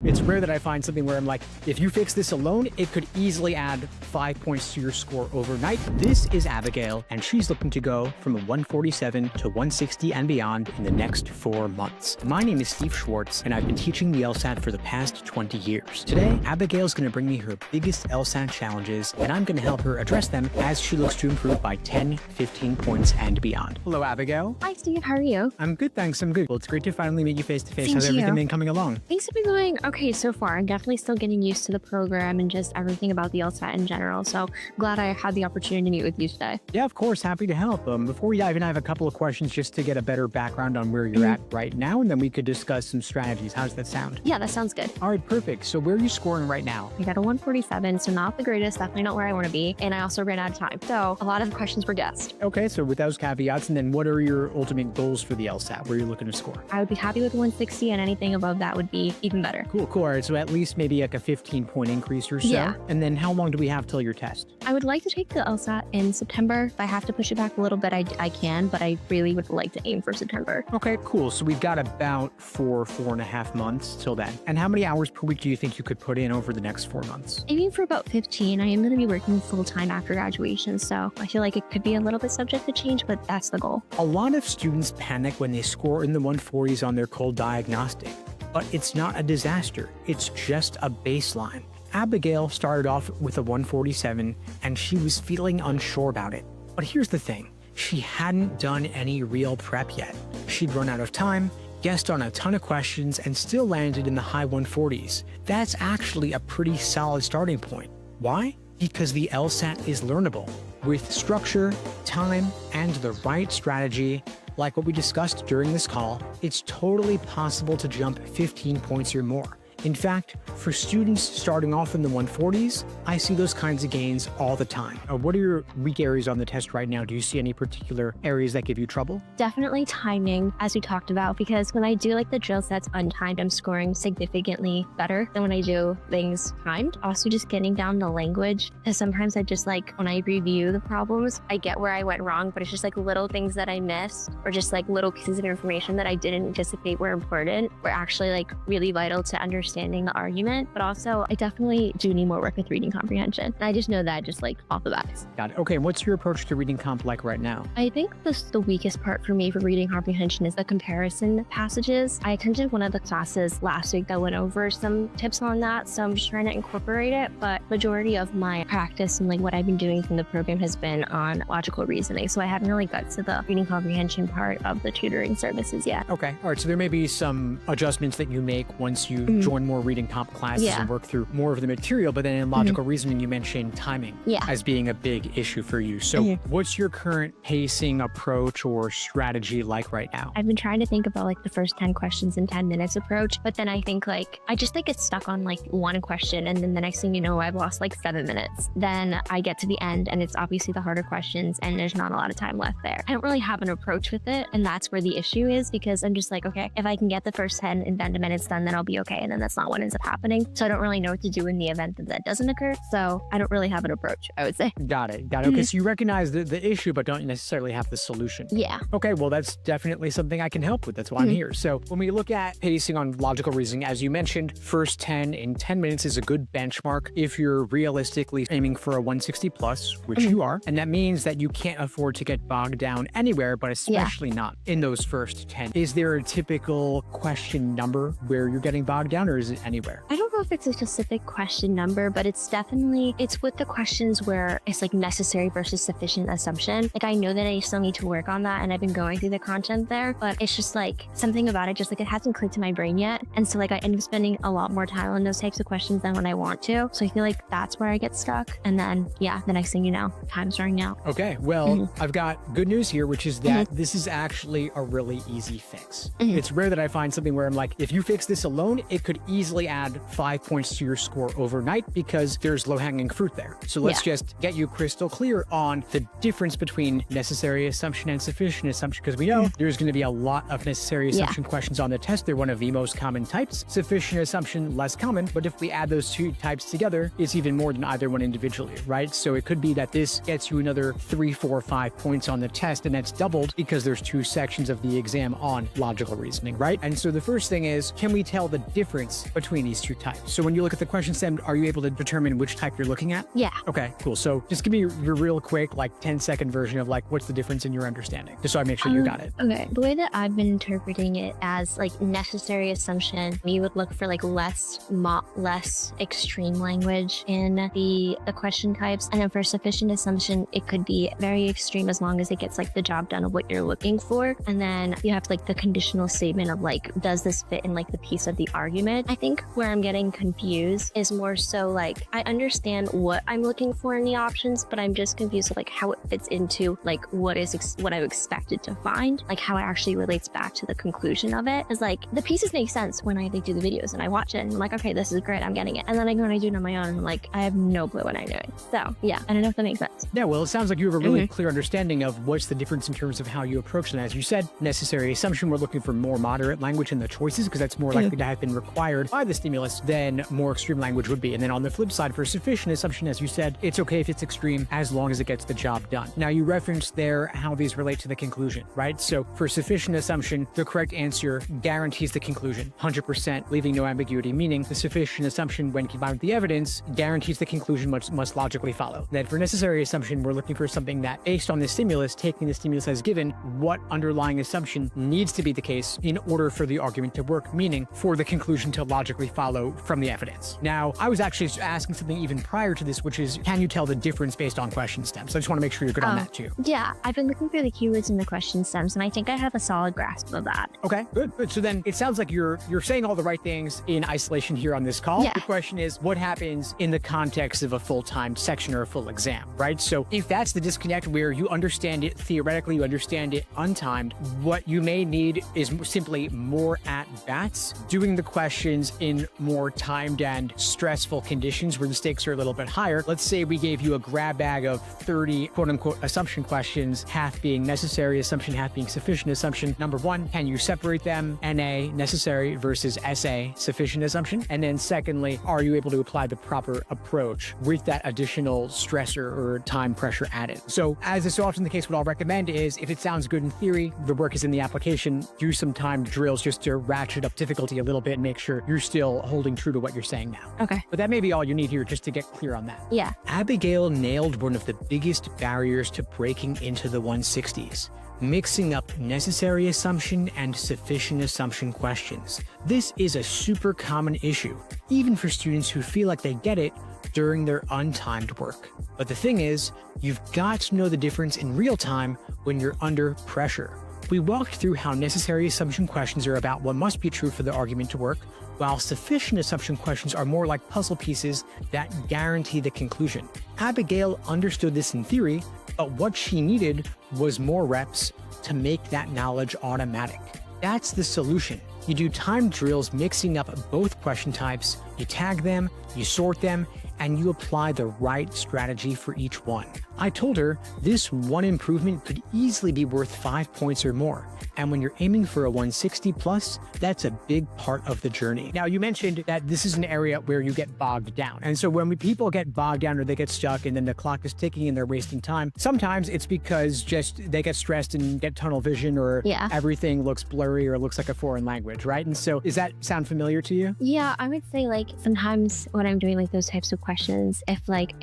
It's rare that I find something where I'm like, if you fix this alone, it could easily add 5 points to your score overnight. This is Abigail, and she's looking to go from a 147 to 160 and beyond in the next 4 months. My name is Steve Schwartz, and I've been teaching the LSAT for the past 20 years. Today, Abigail's going to bring me her biggest LSAT challenges, and I'm going to help her address them as she looks to improve by 10, 15 points and beyond. Hello, Abigail. Hi, Steve. How are you? I'm good, thanks. I'm good. Well, it's great to finally meet you face to face. Same How's to you. everything been coming along? Things have been going okay so far. I'm definitely still getting used to the program and just everything about the LSAT in general. So glad I had the opportunity to meet with you today. Yeah, of course. Happy to help. Before we dive in, I have a couple of questions just to get a better background on where you're at right now, and then we could discuss some strategies. How does that sound? Yeah, that sounds good. All right, perfect. So where are you scoring right now? I got a 147, so not the greatest, definitely not where I want to be. And I also ran out of time. So a lot of the questions were guessed. Okay, so with those caveats, and then what are your ultimate goals for the LSAT? Where you're looking to score? I would be happy with 160, and anything above that would be even better. Cool. All right, so at least maybe like a 15-point increase or so. Yeah. And then how long do we have till your test? I would like to take the LSAT in September. If I have to push it back a little bit, I can, but I really would like to aim for September. Okay, cool. So we've got about 4.5 months till then. And how many hours per week do you think you could put in over the next 4 months? Aiming for about 15. I am going to be working full-time after graduation, so I feel like it could be a little bit subject to change, but that's the goal. A lot of students panic when they score in the 140s on their cold diagnostic, but it's not a disaster. It's just a baseline. Abigail started off with a 147 and she was feeling unsure about it. But here's the thing, she hadn't done any real prep yet. She'd run out of time, guessed on a ton of questions, and still landed in the high 140s. That's actually a pretty solid starting point. Why? Because the LSAT is learnable. With structure, time, and the right strategy, like what we discussed during this call, it's totally possible to jump 15 points or more. In fact, for students starting off in the 140s, I see those kinds of gains all the time. What are your weak areas on the test right now? Do you see any particular areas that give you trouble? Definitely timing, as we talked about, because when I do like the drill sets untimed, I'm scoring significantly better than when I do things timed. Also just getting down to language, because sometimes I just like, when I review the problems, I get where I went wrong, but it's just like little things that I missed, or just like little pieces of information that I didn't anticipate were important, were actually like really vital to understanding the argument. But also I definitely do need more work with reading comprehension. And I just know that just like off the bat. Got it. Okay, and what's your approach to reading comp like right now? I think the weakest part for me for reading comprehension is the comparison passages. I attended one of the classes last week that went over some tips on that, so I'm just trying to incorporate it, but majority of my practice and like what I've been doing from the program has been on logical reasoning, so I haven't really got to the reading comprehension part of the tutoring services yet. Okay, all right, so there may be some adjustments that you make once you join more reading comp classes and work through more of the material, but then in logical reasoning, you mentioned timing as being a big issue for you. So what's your current pacing approach or strategy like right now? I've been trying to think about like the first 10 questions in 10 minutes approach, but then I think like, I just like get stuck on like one question, and then the next thing you know, I've lost like 7 minutes. Then I get to the end and it's obviously the harder questions and there's not a lot of time left there. I don't really have an approach with it, and that's where the issue is, because I'm just like, okay, if I can get the first 10 in 10 minutes done, then I'll be okay. And then that's not what ends up happening. So I don't really know what to do in the event that that doesn't occur. So I don't really have an approach, I would say. Got it. Okay, so you recognize the issue, but don't necessarily have the solution. Yeah. Okay, well, that's definitely something I can help with. That's why I'm here. So when we look at pacing on logical reasoning, as you mentioned, first 10 in 10 minutes is a good benchmark if you're realistically aiming for a 160 plus, which you are. And that means that you can't afford to get bogged down anywhere, but especially not in those first 10. Is there a typical question number where you're getting bogged down, or is it anywhere? I don't know if it's a specific question number, but it's definitely, it's with the questions where it's like necessary versus sufficient assumption. Like I know that I still need to work on that, and I've been going through the content there, but it's just like something about it, just like it hasn't clicked to my brain yet. And so like I end up spending a lot more time on those types of questions than when I want to. So I feel like that's where I get stuck. And then, yeah, the next thing you know, time's running out. Okay, well, I've got good news here, which is that this is actually a really easy fix. It's rare that I find something where I'm like, if you fix this alone, it could easily add 5 points to your score overnight because there's low-hanging fruit there. So let's just get you crystal clear on the difference between necessary assumption and sufficient assumption, because we know there's going to be a lot of necessary assumption questions on the test. They're one of the most common types. Sufficient assumption, less common, but if we add those two types together, it's even more than either one individually, right? So it could be that this gets you another 3, 4, 5 points on the test, and that's doubled because there's 2 sections of the exam on logical reasoning, right? And so the first thing is, can we tell the difference difference between these two types. So when you look at the question stem, are you able to determine which type you're looking at? Yeah. Okay, cool. So just give me your real quick, like 10-second version of like, what's the difference in your understanding? Just so I make sure you got it. Okay. The way that I've been interpreting it as like necessary assumption, you would look for like less extreme language in the question types. And then for sufficient assumption, it could be very extreme as long as it gets like the job done of what you're looking for. And then you have like the conditional statement of like, does this fit in like the piece of the argument? I think where I'm getting confused is more so like, I understand what I'm looking for in the options, but I'm just confused with like how it fits into like what I've expected to find, like how it actually relates back to the conclusion of it. Is like the pieces make sense when I do the videos and I watch it and I'm like, okay, this is great, I'm getting it. And then I go and I do it on my own and I'm like, I have no clue what I'm doing. So yeah, I don't know if that makes sense. Yeah, well, it sounds like you have a really clear understanding of what's the difference in terms of how you approach it. As you said, necessary assumption, we're looking for more moderate language in the choices because that's more likely to have been required by the stimulus than more extreme language would be. And then on the flip side, for sufficient assumption, as you said, it's okay if it's extreme as long as it gets the job done. Now, you referenced there how these relate to the conclusion, right? So for sufficient assumption, the correct answer guarantees the conclusion 100%, leaving no ambiguity, meaning the sufficient assumption, when combined with the evidence, guarantees the conclusion must logically follow. Then for necessary assumption, we're looking for something that, based on the stimulus, taking the stimulus as given, what underlying assumption needs to be the case in order for the argument to work, meaning for the conclusion to logically follow from the evidence. Now, I was actually asking something even prior to this, which is, can you tell the difference based on question stems? So I just want to make sure you're good on that too. Yeah, I've been looking through the keywords in the question stems, and I think I have a solid grasp of that. Okay, good. So then it sounds like you're saying all the right things in isolation here on this call. Yeah. The question is, what happens in the context of a full-time section or a full exam, right? So if that's the disconnect where you understand it theoretically, you understand it untimed, what you may need is simply more at-bats, doing the questions in more timed and stressful conditions where the stakes are a little bit higher. Let's say we gave you a grab bag of 30 quote-unquote assumption questions, half being necessary assumption, half being sufficient assumption. Number one, can you separate them? NA, necessary versus SA, sufficient assumption. And then secondly, are you able to apply the proper approach with that additional stressor or time pressure added? So as is so often the case, what I'll recommend is, if it sounds good in theory, the work is in the application, do some timed drills just to ratchet up difficulty a little bit and make sure you're still holding true to what you're saying now. Okay. But that may be all you need here just to get clear on that. Yeah. Abigail nailed one of the biggest barriers to breaking into the 160s. Mixing up necessary assumption and sufficient assumption questions. This is a super common issue, even for students who feel like they get it during their untimed work. But the thing is, you've got to know the difference in real time when you're under pressure. We walked through how necessary assumption questions are about what must be true for the argument to work, while sufficient assumption questions are more like puzzle pieces that guarantee the conclusion. Abigail understood this in theory, but what she needed was more reps to make that knowledge automatic. That's the solution. You do timed drills mixing up both question types, you tag them, you sort them, and you apply the right strategy for each one. I told her this one improvement could easily be worth 5 points or more. And when you're aiming for a 160 plus, that's a big part of the journey. Now, you mentioned that this is an area where you get bogged down. And so when people get bogged down or they get stuck and then the clock is ticking and they're wasting time, sometimes it's because just they get stressed and get tunnel vision, or everything looks blurry or looks like a foreign language, right? And so does that sound familiar to you? Yeah, I would say like sometimes when I'm doing like those types of questions, if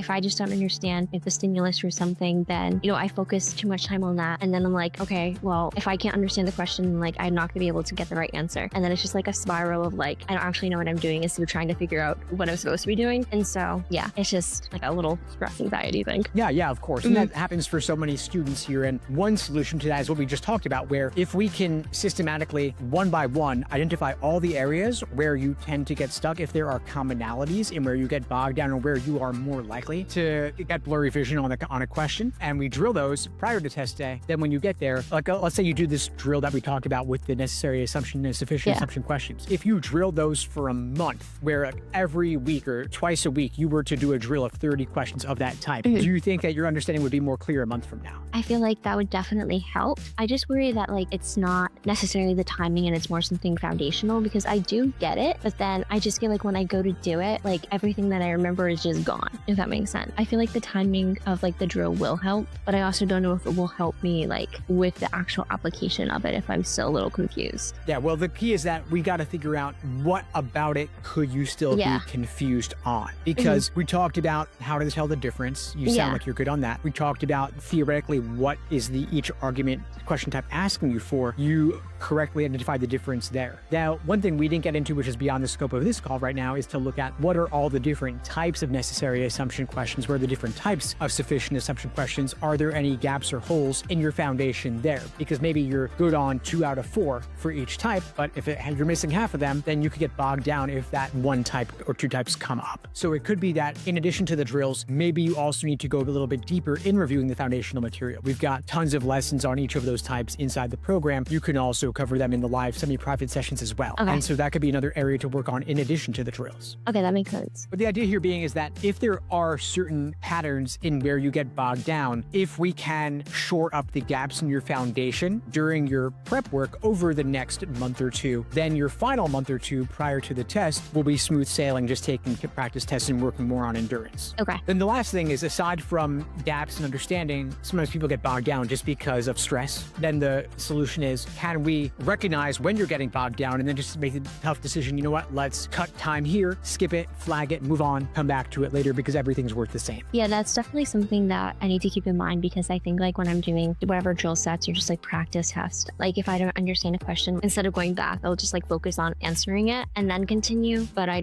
I just don't understand if the stimulus or something, then, I focus too much time on that. And then I'm like, okay, well, if I can't understand the question, like I'm not gonna be able to get the right answer. And then it's just like a spiral of like, I don't actually know what I'm doing instead of trying to figure out what I'm supposed to be doing. And so, yeah, it's just like a little stress anxiety thing. Yeah, of course. And that happens for so many students here. And one solution to that is what we just talked about, where if we can systematically, one by one, identify all the areas where you tend to get stuck, if there are commonalities in where you get bogged down or where you are more likely to get blurry vision on a question, and we drill those prior to test day, then when you get there, like let's say you do this drill that we talked about with the necessary assumption and sufficient assumption questions. If you drill those for a month, where every week or twice a week you were to do a drill of 30 questions of that type, do you think that your understanding would be more clear a month from now? I feel like that would definitely help. I just worry that like it's not necessarily the timing and it's more something foundational, because I do get it, but then I just feel like when I I go to do it, like everything that I remember is just gone, if that makes sense. I feel like the timing of like the drill will help, but I also don't know if it will help me like with the actual application of it if I'm still a little confused. Yeah, well, the key is that we got to figure out what about it could you still be confused on? Because we talked about how to tell the difference. You sound like you're good on that. We talked about theoretically what is the each argument question type asking you for. You correctly identified the difference there. Now, one thing we didn't get into, which is beyond the scope of this call right now, is to look at what are all the different types of necessary assumption questions, what are the different types of sufficient assumption questions, are there any gaps or holes in your foundation there? Because maybe you're good on 2 out of 4 for each type, but if you're missing half of them, then you could get bogged down if that one type or 2 types come up. So it could be that in addition to the drills, maybe you also need to go a little bit deeper in reviewing the foundational material. We've got tons of lessons on each of those types inside the program. You can also cover them in the live semi-private sessions as well. Okay. And so that could be another area to work on in addition to the drills. Okay, that makes sense. But the idea here being is that if there are certain patterns in where you get bogged down, if we can shore up the gaps in your foundation during your prep work over the next month or 2, then your final month or 2 prior to the test will be smooth sailing, just taking practice tests and working more on endurance. Okay. Then the last thing is, aside from gaps in understanding, sometimes people get bogged down just because of stress. Then the solution is, can we recognize when you're getting bogged down and then just make a tough decision, you know what, let's cut time here, skip it, flag it, move on, come back to it later because everything's worth the same. Yeah, that's definitely something that I need to keep in mind, because I think like when I'm doing whatever drill sets or just like practice tests, like if I don't understand a question, instead of going back, I'll just like focus on answering it and then continue. But I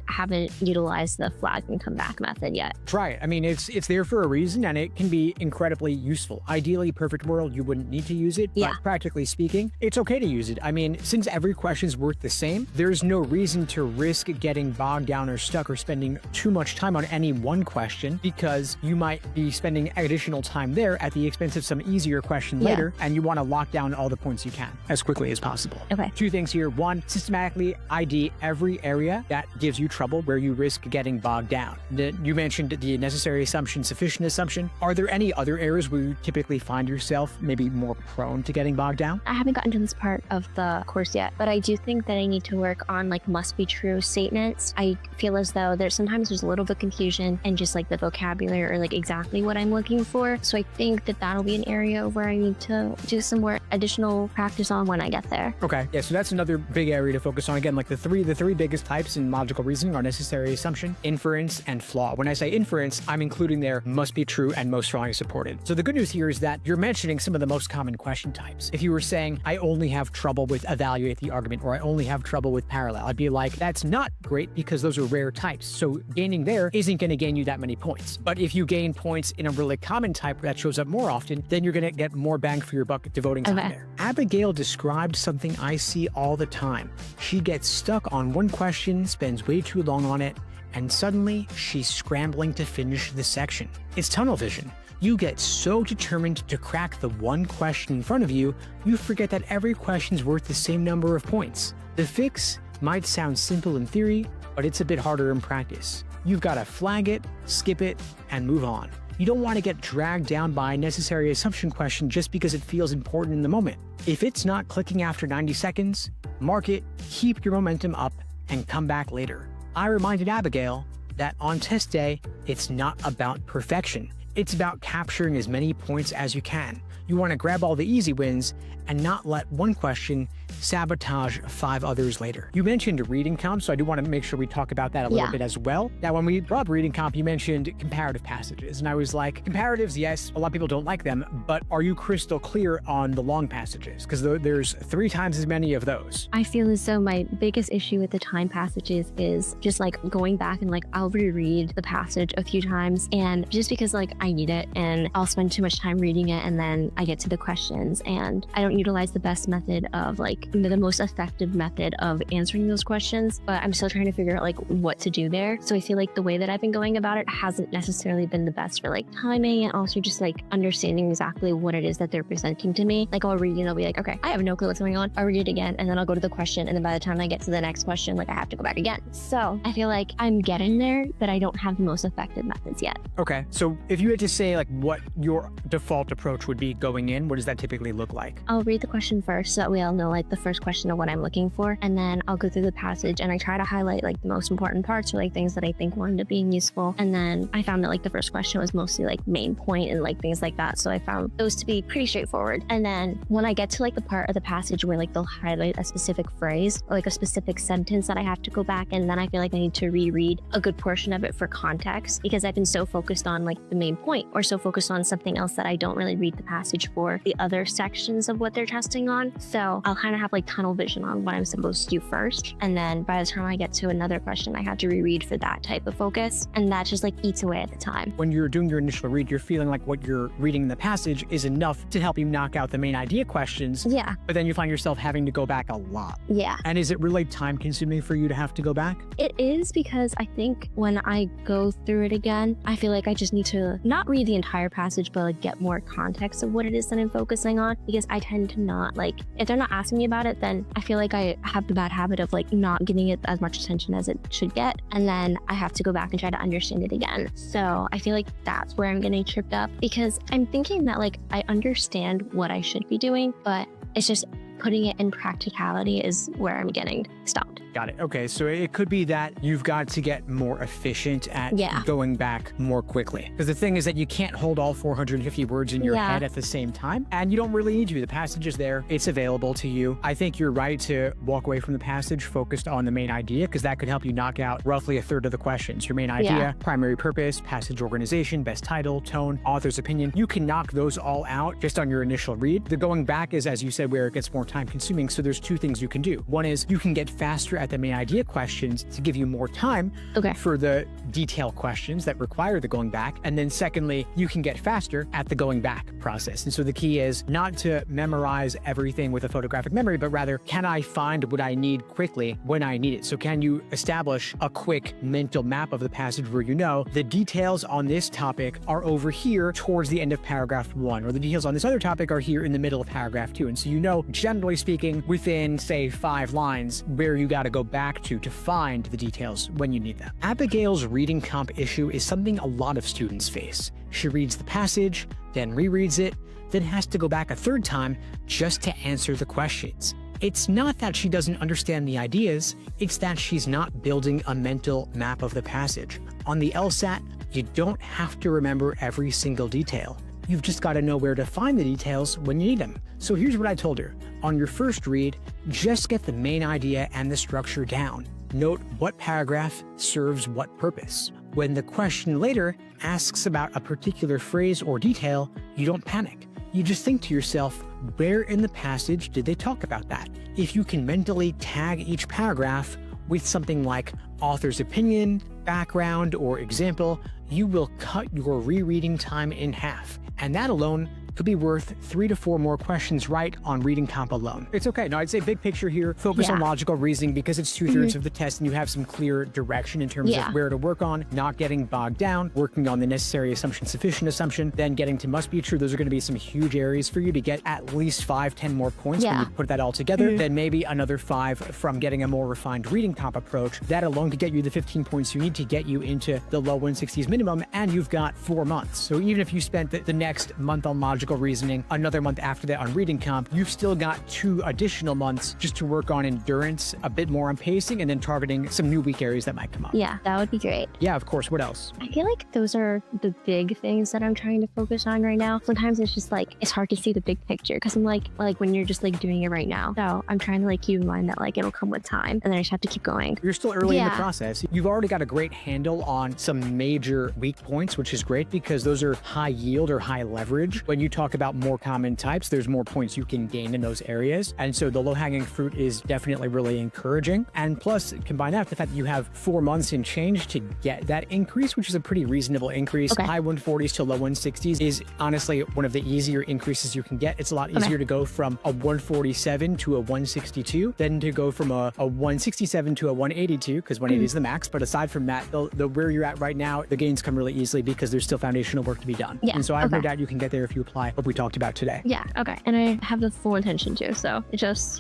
haven't utilized the flag and come back method yet. Try it. I mean, it's there for a reason and it can be incredibly useful. Ideally, perfect world, you wouldn't need to use it, but practically speaking, it's okay to use it. I mean, since every question is worth the same, there's no reason to risk getting bogged down or stuck or spending too much time on any one question, because you might be spending additional time there at the expense of some easier question later, and you want to lock down all the points you can as quickly as possible. Okay. 2 things here. 1, systematically ID every area that gives you trouble where you risk getting bogged down. You mentioned the necessary assumption, sufficient assumption. Are there any other areas where you typically find yourself maybe more prone to getting bogged down? I haven't gotten to this part of the course yet, but I do think that I need to work on like must be true statements. I feel as though there's a little bit of confusion and just like the vocabulary or like exactly what I'm looking for. So I think that that'll be an area where I need to do some more additional practice on when I get there. Okay. Yeah. So that's another big area to focus on. Again, like the three biggest types in logical reasoning are necessary assumption, inference, and flaw. When I say inference, I'm including there must be true and most strongly supported. So the good news here is that you're mentioning some of the most common question types. If you were saying, I only have trouble with evaluate the argument, or I only have trouble with parallel, I'd be like, that's not great because those are rare types. So gaining there isn't going to gain you that many points. But if you gain points in a really common type that shows up more often, then you're going to get more bang for your buck devoting time there. Abigail described something I see all the time. She gets stuck on one question, spends way too long on it, and suddenly she's scrambling to finish the section. It's tunnel vision. You get so determined to crack the one question in front of you, you forget that every question's worth the same number of points. The fix might sound simple in theory, but it's a bit harder in practice. You've got to flag it, skip it, and move on. You don't want to get dragged down by a necessary assumption question just because it feels important in the moment. If it's not clicking after 90 seconds, mark it, keep your momentum up, and come back later. I reminded Abigail that on test day, it's not about perfection. It's about capturing as many points as you can. You want to grab all the easy wins and not let one question sabotage 5 others later. You mentioned reading comp, so I do want to make sure we talk about that a little bit as well. Now, when we brought up reading comp, you mentioned comparative passages, and I was like, comparatives, yes, a lot of people don't like them, but are you crystal clear on the long passages? Because there's 3 times as many of those. I feel as though my biggest issue with the time passages is just like going back and like I'll reread the passage a few times, and just because like I need it, and I'll spend too much time reading it, and then I get to the questions and I don't utilize the best method of like the most effective method of answering those questions, but I'm still trying to figure out like what to do there. So I feel like the way that I've been going about it hasn't necessarily been the best for like timing, and also just like understanding exactly what it is that they're presenting to me. Like I'll read it and I'll be like, okay, I have no clue what's going on. I'll read it again, and then I'll go to the question, and then by the time I get to the next question, like I have to go back again. So I feel like I'm getting there, but I don't have the most effective methods yet. Okay, so if you had to say like what your default approach would be going in, what does that typically look like? I'll read the question first, so that way I'll know like like the first question of what I'm looking for. And then I'll go through the passage and I try to highlight like the most important parts or like things that I think will end up being useful. And then I found that like the first question was mostly like main point and like things like that. So I found those to be pretty straightforward. And then when I get to like the part of the passage where like they'll highlight a specific phrase or like a specific sentence that I have to go back, and then I feel like I need to reread a good portion of it for context because I've been so focused on like the main point or so focused on something else that I don't really read the passage for the other sections of what they're testing on. So I'll kind of have like tunnel vision on what I'm supposed to do first. And then by the time I get to another question, I have to reread for that type of focus. And that just like eats away at the time. When you're doing your initial read, you're feeling like what you're reading in the passage is enough to help you knock out the main idea questions. Yeah. But then you find yourself having to go back a lot. Yeah. And is it really time consuming for you to have to go back? It is, because I think when I go through it again, I feel like I just need to not read the entire passage, but like get more context of what it is that I'm focusing on, because I tend to not like, if they're not asking me about it, then I feel like I have the bad habit of like not giving it as much attention as it should get. And then I have to go back and try to understand it again. So I feel like that's where I'm getting tripped up, because I'm thinking that like I understand what I should be doing, but it's just putting it in practicality is where I'm getting stopped. Got it. Okay, so it could be that you've got to get more efficient at going back more quickly. Because the thing is that you can't hold all 450 words in your head at the same time, and you don't really need to. The passage is there. It's available to you. I think you're right to walk away from the passage focused on the main idea, because that could help you knock out roughly a third of the questions. Your main idea, primary purpose, passage organization, best title, tone, author's opinion. You can knock those all out just on your initial read. The going back is, as you said, where it gets more time consuming. So there's two things you can do. One is you can get faster at the main idea questions to give you more time for the detail questions that require the going back. And then secondly, you can get faster at the going back process. And so the key is not to memorize everything with a photographic memory, but rather, can I find what I need quickly when I need it? So can you establish a quick mental map of the passage where you know the details on this topic are over here towards the end of paragraph 1, or the details on this other topic are here in the middle of paragraph 2. And so you know, generally speaking, within say 5 lines where you got to go back to find the details when you need them. Abigail's reading comp issue is something a lot of students face. She reads the passage, then rereads it, then has to go back a third time just to answer the questions. It's not that she doesn't understand the ideas, it's that she's not building a mental map of the passage. On the LSAT, you don't have to remember every single detail. You've just got to know where to find the details when you need them. So here's what I told her. On your first read, just get the main idea and the structure down. Note what paragraph serves what purpose. When the question later asks about a particular phrase or detail, you don't panic. You just think to yourself, where in the passage did they talk about that? If you can mentally tag each paragraph with something like author's opinion, background, or example, you will cut your rereading time in half. And that alone could be worth 3 to 4 more questions right on reading comp alone. It's okay. No, I'd say big picture here, focus on logical reasoning, because it's 2/3 of the test and you have some clear direction in terms of where to work on, not getting bogged down, working on the necessary assumption, sufficient assumption, then getting to must be true. Those are going to be some huge areas for you to get at least 5, 10 more points when you put that all together. Then maybe another 5 from getting a more refined reading comp approach. That alone could get you the 15 points you need to get you into the low 160s minimum, and you've got 4 months. So even if you spent the next month on logical reasoning, another month after that on reading comp, you've still got 2 additional months just to work on endurance, a bit more on pacing, and then targeting some new weak areas that might come up. Yeah, that would be great. Yeah, of course. What else? I feel like those are the big things that I'm trying to focus on right now. Sometimes it's just like, it's hard to see the big picture, because I'm like when you're just like doing it right now. So I'm trying to like keep in mind that like it'll come with time, and then I just have to keep going. You're still early in the process. You've already got a great handle on some major weak points, which is great because those are high yield or high leverage. When you talk about more common types, there's more points you can gain in those areas. And so the low-hanging fruit is definitely really encouraging. And plus, combine that with the fact that you have 4 months and change to get that increase, which is a pretty reasonable increase. High 140s to low 160s is honestly one of the easier increases you can get. It's a lot easier to go from a 147 to a 162 than to go from a 167 to a 182, because 180 is the max. But aside from that, where you're at right now, the gains come really easily because there's still foundational work to be done. And so I have no doubt you can get there if you apply apply what we talked about today. Yeah, okay. And I have the full intention to, so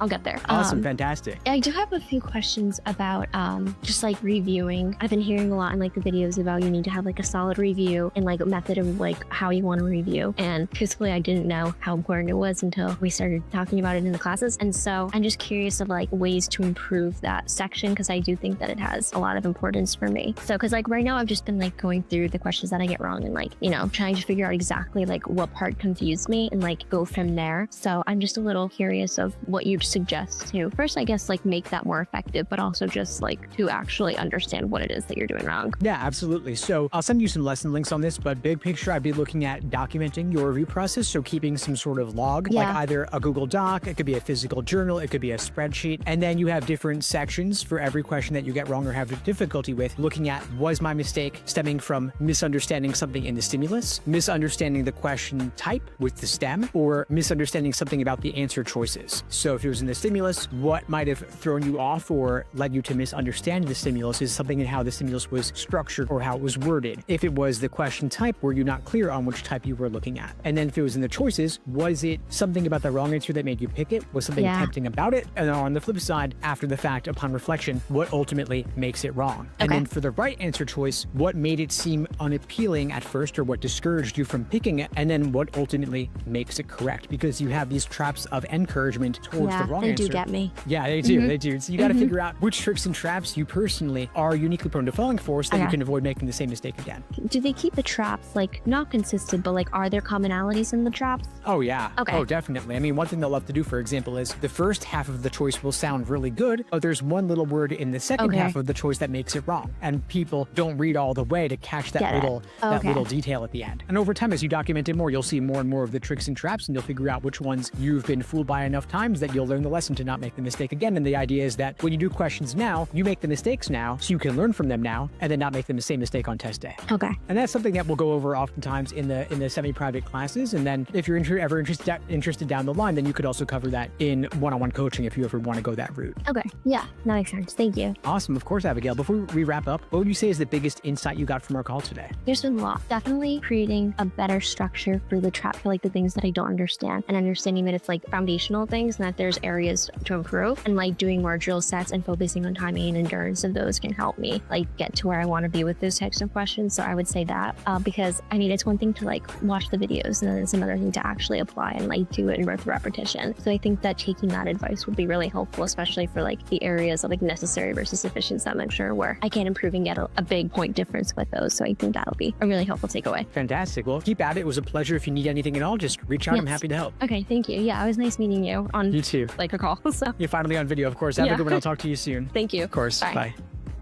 I'll get there. Awesome, fantastic. I do have a few questions about just like reviewing. I've been hearing a lot in like the videos about you need to have like a solid review and like a method of like how you want to review. And truthfully, I didn't know how important it was until we started talking about it in the classes. And so I'm just curious of like ways to improve that section, because I do think that it has a lot of importance for me. So because like right now I've just been like going through the questions that I get wrong and like, you know, trying to figure out exactly like what part confused me and like go from there. So I'm just a little curious of what you'd suggest to first, I guess, like make that more effective, but also just like to actually understand what it is that you're doing wrong. Yeah, absolutely. So I'll send you some lesson links on this, but big picture, I'd be looking at documenting your review process. So keeping some sort of log, like either a Google Doc, it could be a physical journal, it could be a spreadsheet. And then you have different sections for every question that you get wrong or have difficulty with, looking at, was my mistake stemming from misunderstanding something in the stimulus, misunderstanding the question type with the STEM, or misunderstanding something about the answer choices. So if it was in the stimulus, what might have thrown you off or led you to misunderstand the stimulus is something in how the stimulus was structured or how it was worded. If it was the question type, were you not clear on which type you were looking at? And then if it was in the choices, was it something about the wrong answer that made you pick it? Was something tempting about it? And then on the flip side, after the fact, upon reflection, what ultimately makes it wrong? And then for the right answer choice, what made it seem unappealing at first or what discouraged you from picking it? And then what ultimately makes it correct? Because you have these traps of encouragement towards the wrong answer. They do get me. Yeah, they do. They do. So you got to figure out which tricks and traps you personally are uniquely prone to falling for so that you can avoid making the same mistake again. Do they keep the traps like not consistent, but like are there commonalities in the traps? Oh, yeah. Okay. Oh, definitely. I mean, one thing they'll love to do, for example, is the first half of the choice will sound really good, but there's one little word in the second half of the choice that makes it wrong. And people don't read all the way to catch that little detail at the end. And over time, as you document it more, you'll see more and more of the tricks and traps, and you'll figure out which ones you've been fooled by enough times that you'll learn the lesson to not make the mistake again. And the idea is that when you do questions now, you make the mistakes now so you can learn from them now and then not make the same mistake on test day. Okay. And that's something that we'll go over oftentimes in the semi-private classes. And then if you're ever interested down the line, then you could also cover that in one-on-one coaching if you ever want to go that route. Okay. Yeah, that makes sense. Thank you. Awesome. Of course, Abigail. Before we wrap up, what would you say is the biggest insight you got from our call today? There's been a lot. Definitely creating a better structure for the trap for like the things that I don't understand, and understanding that it's like foundational things and that there's areas to improve, and like doing more drill sets and focusing on timing and endurance of those can help me like get to where I want to be with those types of questions. So I would say that because I mean, it's one thing to like watch the videos, and then it's another thing to actually apply and like do it with repetition. So I think that taking that advice would be really helpful, especially for like the areas of like necessary versus sufficient that I'm sure where I can improve and get a big point difference with those. So I think that'll be a really helpful takeaway. Fantastic. Well, keep at it. It was a pleasure. If you need anything at all, just reach out. Yes. I'm happy to help. Okay, thank you. Yeah, it was nice meeting you on you too. Like a call. So you're finally on video, of course. Have a good one. I'll talk to you soon. Thank you. Of course. Bye. Bye.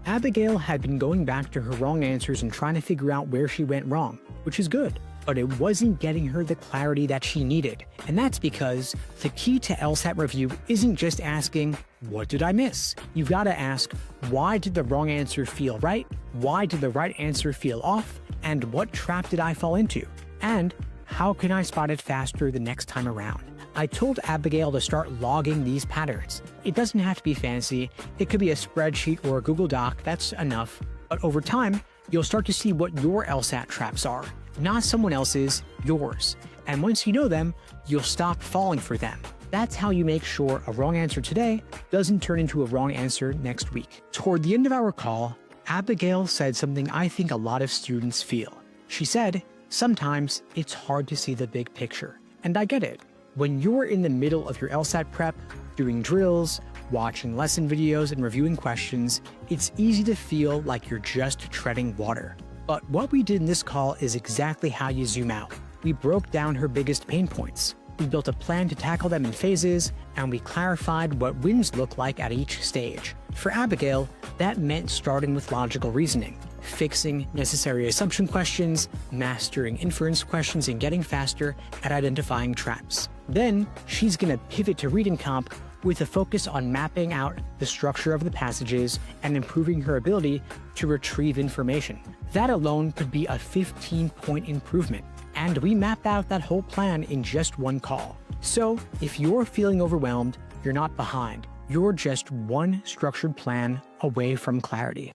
Abigail had been going back to her wrong answers and trying to figure out where she went wrong, which is good. But it wasn't getting her the clarity that she needed. And that's because the key to LSAT review isn't just asking, what did I miss? You've got to ask, why did the wrong answer feel right? Why did the right answer feel off? And what trap did I fall into? And how can I spot it faster the next time around? I told Abigail to start logging these patterns. It doesn't have to be fancy. It could be a spreadsheet or a Google Doc. That's enough. But over time, you'll start to see what your LSAT traps are. Not someone else's, yours. And once you know them, you'll stop falling for them. That's how you make sure a wrong answer today doesn't turn into a wrong answer next week. Toward the end of our call, Abigail said something I think a lot of students feel. She said, sometimes it's hard to see the big picture. And I get it. When you're in the middle of your LSAT prep, doing drills, watching lesson videos, and reviewing questions, it's easy to feel like you're just treading water. But what we did in this call is exactly how you zoom out. We broke down her biggest pain points. We built a plan to tackle them in phases, and we clarified what wins look like at each stage. For Abigail, that meant starting with logical reasoning, fixing necessary assumption questions, mastering inference questions, and getting faster at identifying traps. Then, she's going to pivot to reading comp with a focus on mapping out the structure of the passages and improving her ability to retrieve information. That alone could be a 15-point improvement. And we mapped out that whole plan in just one call. So if you're feeling overwhelmed, you're not behind. You're just one structured plan away from clarity.